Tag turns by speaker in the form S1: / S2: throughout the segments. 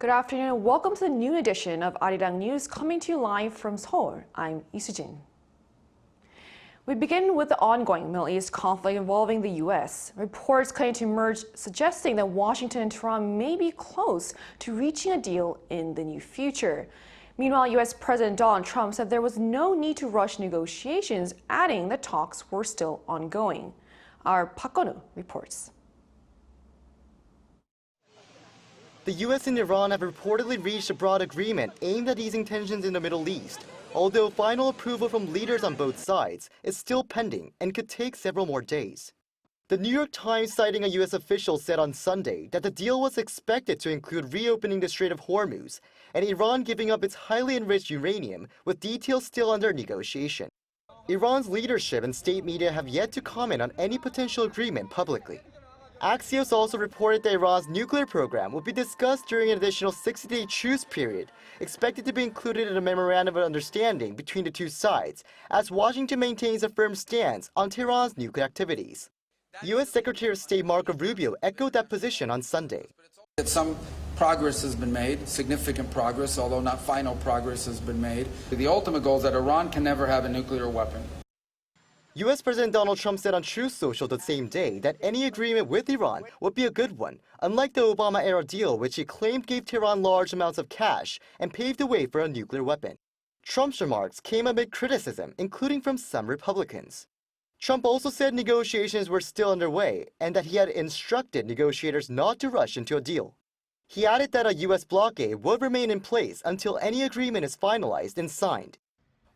S1: Good afternoon. Welcome to the noon edition of Arirang News, coming to you live from Seoul. I'm Isujin. We begin with the ongoing Middle East conflict involving the U.S. Reports continue to emerge suggesting that Washington and Tehran may be close to reaching a deal in the near future. Meanwhile, U.S. President Donald Trump said there was no need to rush negotiations, adding that talks were still ongoing. Our Park Gun-woo reports.
S2: The U.S. and Iran have reportedly reached a broad agreement aimed at easing tensions in the Middle East, although final approval from leaders on both sides is still pending and could take several more days. The New York Times, citing a U.S. official, said on Sunday that the deal was expected to include reopening the Strait of Hormuz and Iran giving up its highly enriched uranium, with details still under negotiation. Iran's leadership and state media have yet to comment on any potential agreement publicly. Axios also reported that Iran's nuclear program will be discussed during an additional 60-day truce period, expected to be included in a memorandum of understanding between the two sides, as Washington maintains a firm stance on Tehran's nuclear activities. U.S. Secretary of State Marco Rubio echoed that position on Sunday.
S3: Some progress has been made, significant progress, although not final progress has been made. The ultimate goal is that Iran can never have a nuclear weapon.
S2: U.S. President Donald Trump said on Truth Social the same day that any agreement with Iran would be a good one, unlike the Obama-era deal, which he claimed gave Tehran large amounts of cash and paved the way for a nuclear weapon. Trump's remarks came amid criticism, including from some Republicans. Trump also said negotiations were still underway and that he had instructed negotiators not to rush into a deal. He added that a U.S. blockade would remain in place until any agreement is finalized and signed.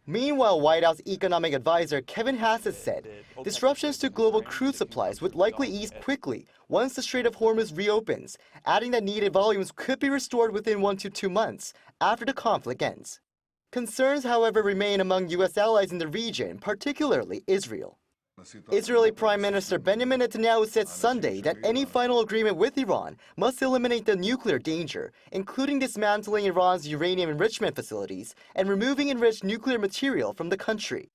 S2: Meanwhile, White House economic advisor Kevin Hassett said disruptions to global crude supplies would likely ease quickly once the Strait of Hormuz reopens, adding that needed volumes could be restored within 1 to 2 months after the conflict ends. Concerns, however, remain among U.S. allies in the region, particularly Israel. Israeli Prime Minister Benjamin Netanyahu said Sunday that any final agreement with Iran must eliminate the nuclear danger, including dismantling Iran's uranium enrichment facilities and removing enriched nuclear material from the country.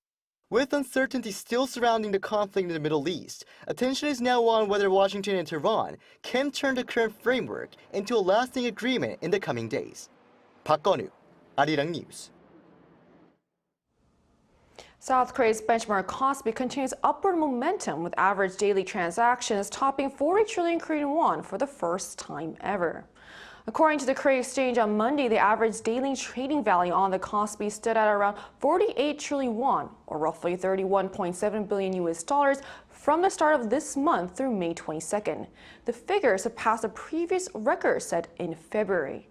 S2: With uncertainty still surrounding the conflict in the Middle East, attention is now on whether Washington and Tehran can turn the current framework into a lasting agreement in the coming days. Park Gun-woo, Arirang News.
S1: South Korea's benchmark KOSPI continues upward momentum, with average daily transactions topping 40 trillion Korean won for the first time ever. According to the Korea Exchange on Monday, the average daily trading value on the KOSPI stood at around 48 trillion won, or roughly $31.7 billion US dollars, from the start of this month through May 22nd. The figure surpassed the previous record set in February.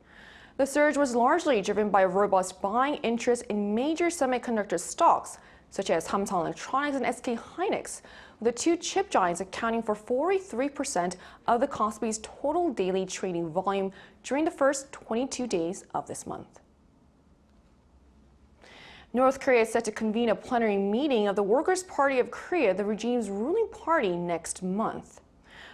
S1: The surge was largely driven by robust buying interest in major semiconductor stocks, such as Samsung Electronics and SK Hynix, with the two chip giants accounting for 43% of the KOSPI's total daily trading volume during the first 22 days of this month. North Korea is set to convene a plenary meeting of the Workers' Party of Korea, the regime's ruling party, next month.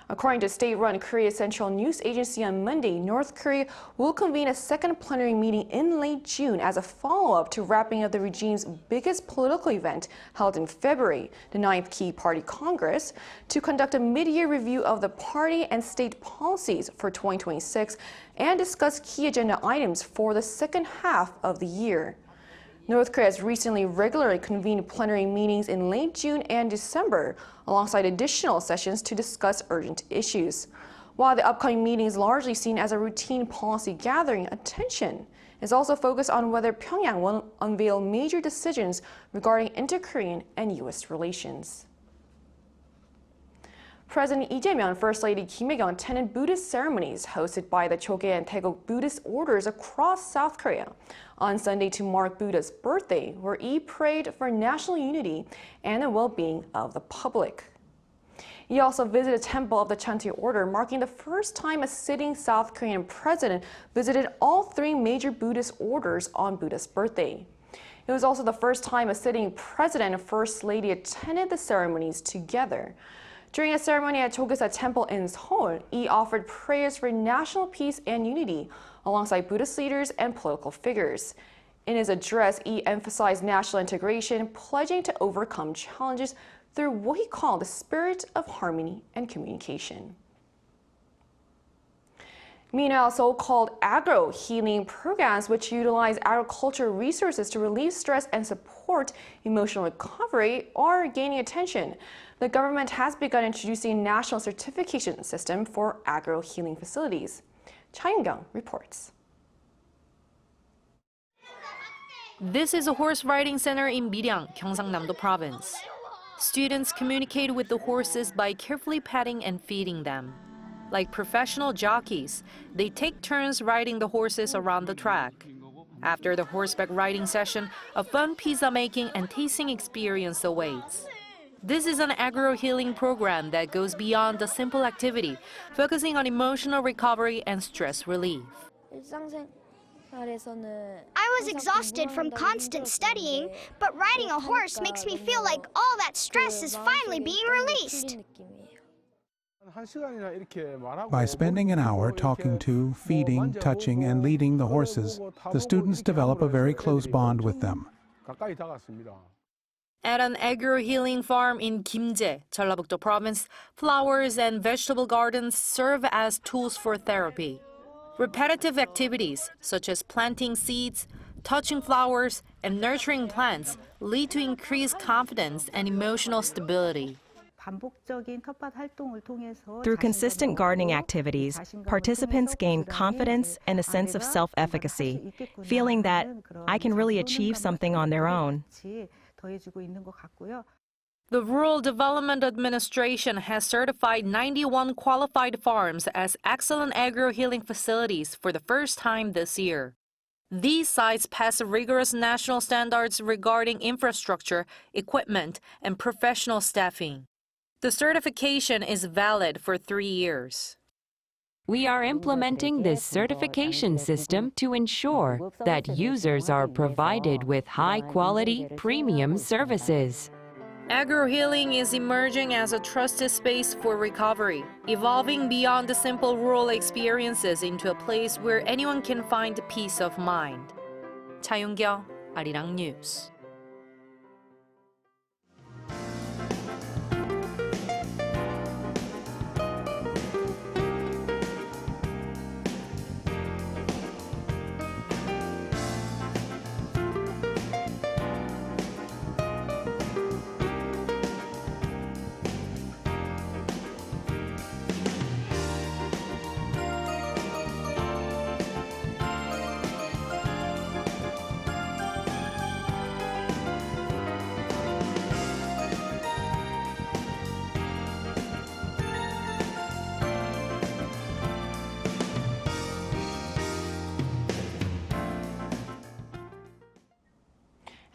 S1: According to state-run Korea Central News Agency on Monday, North Korea will convene a second plenary meeting in late June as a follow-up to wrapping up the regime's biggest political event held in February, the 9th Key Party Congress, to conduct a mid-year review of the party and state policies for 2026 and discuss key agenda items for the second half of the year. North Korea has recently regularly convened plenary meetings in late June and December, alongside additional sessions to discuss urgent issues. While the upcoming meeting is largely seen as a routine policy gathering, attention is also focused on whether Pyongyang will unveil major decisions regarding inter-Korean and U.S. relations. President Lee Jae-myung and First Lady Kim Hye-kyung attended Buddhist ceremonies hosted by the Choge and Taeguk Buddhist orders across South Korea on Sunday to mark Buddha's birthday, where Lee prayed for national unity and the well-being of the public. He also visited a temple of the Chanti order, marking the first time a sitting South Korean president visited all three major Buddhist orders on Buddha's birthday. It was also the first time a sitting president and First Lady attended the ceremonies together. During a ceremony at Chogyesa Temple in Seoul, Lee offered prayers for national peace and unity alongside Buddhist leaders and political figures. In his address, Lee emphasized national integration, pledging to overcome challenges through what he called the spirit of harmony and communication. Meanwhile, so-called agro-healing programs, which utilize agricultural resources to relieve stress and support emotional recovery, are gaining attention. The government has begun introducing a national certification system for agro-healing facilities. Cha Yoon-kyung reports.
S4: This is a horse riding center in Arirang, Gyeongsang-namdo Province. Students communicate with the horses by carefully petting and feeding them. Like professional jockeys, they take turns riding the horses around the track. After the horseback riding session, a fun pizza making and tasting experience awaits. This is an agro-healing program that goes beyond the simple activity, focusing on emotional recovery and stress relief.
S5: I was exhausted from constant studying, but riding a horse makes me feel like all that stress is finally being released.
S6: By spending an hour talking to, feeding, touching, and leading the horses, the students develop a very close bond with them.
S4: At an agro-healing farm in Gimje, Jeollabuk-do Province, flowers and vegetable gardens serve as tools for therapy. Repetitive activities, such as planting seeds, touching flowers, and nurturing plants, lead to increased confidence and emotional stability.
S7: Through consistent gardening activities, participants gain confidence and a sense of self-efficacy, feeling that I can really achieve something on their own.
S4: The Rural Development Administration has certified 91 qualified farms as excellent agro-healing facilities for the first time this year. These sites pass rigorous national standards regarding infrastructure, equipment, and professional staffing. The certification is valid for 3 years.
S8: We are implementing this certification system to ensure that users are provided with high-quality, premium services.
S4: Agro-healing is emerging as a trusted space for recovery, evolving beyond the simple rural experiences into a place where anyone can find peace of mind. Cha Yoon-kyung, Arirang News.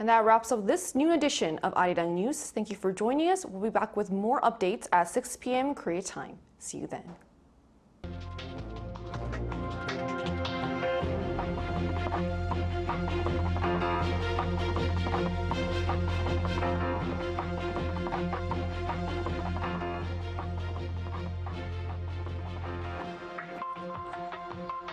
S1: And that wraps up this new edition of Arirang News. Thank you for joining us. We'll be back with more updates at 6 p.m. Korea time. See you then.